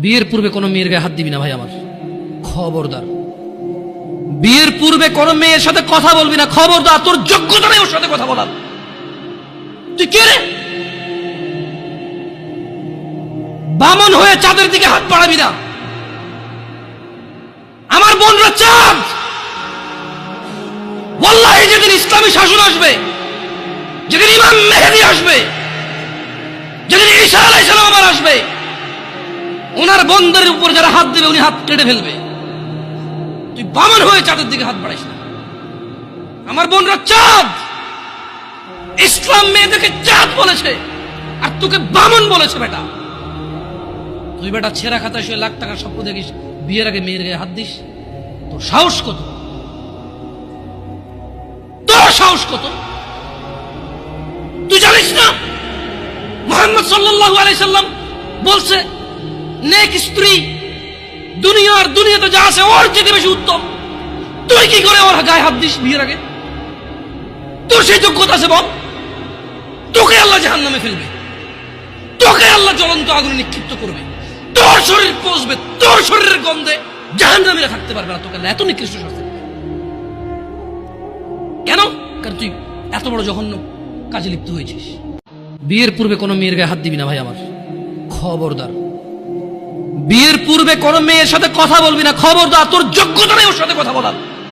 বিয়ের পূর্বে কোনো মেয়ের গায়ে হাত দিবি না ভাই আমার, খবরদার। বিয়ের পূর্বে কোনো মেয়ের সাথে কথা বলবি না, খবরদার। তোর যোগ্যতা নেই ওর সাথে কথা বলার। তুই কে রে? বামন হয়ে চাঁদের দিকে হাত বাড়াবি না। আমার বোনরা চাঁদ। ওয়াল্লাহি যেদিন ইসলামী শাসন আসবে, যেদিন ইমাম মেহেদী আসবে, যেদিন ঈসা আলাইহিস সালাম আবার আসবে, ওনার বন্ধের উপর যারা হাত দেবে উনি হাত কেটে ফেলবে। তুই বামন হয়ে চাঁদের দিকে হাত বাড়াইস না। আমার বোনরা চাঁদ। ইসলাম মেয়েদেরকে চাঁদ বলেছে আর তোকে বামন বলেছে। বেটা তুই বেটা ছেঁড়া খাতায় শুয়ে লাখ টাকার স্বপ্ন দেখিস, বিয়ের আগে মেয়ের গায়ে হাত দিস? তোর সাহস কত? তোর সাহস কত? তুই জানিস না মুহাম্মদ সাল্লাল্লাহু আলাইহি সাল্লাম বলছে নেক স্ত্রী দুনিয়াতে যা আছে ওর চেয়ে বেশি উত্তম। তুই কি করে ওর গায়ে হাত দিস বিয়ের আগে? তোর সেই যোগ্যতা আছে বল? তোকে আল্লাহ জাহান্নামে ফেলবে, তোকে আল্লাহ জ্বলন্ত আগুনে নিক্ষিপ্ত করবে, তোর শরীর পচবে, তোর শরীরের গন্ধে জাহান্নামীরা থাকতে পারবে না। তোকে আল্লাহ এত নিকৃষ্ট শাস্তি দেবে। কেন? কারণ তুই এত বড় জঘন্য কাজে লিপ্ত হয়েছিস। বিয়ের পূর্বে কোনো মেয়ের গায়ে হাত দিবি না ভাই আমার, খবরদার। বিয়ের পূর্বে কোনো মেয়ের সাথে কথা বলবি না, খবরদার। তোর যোগ্যতা নেই ওর সাথে কথা বলার।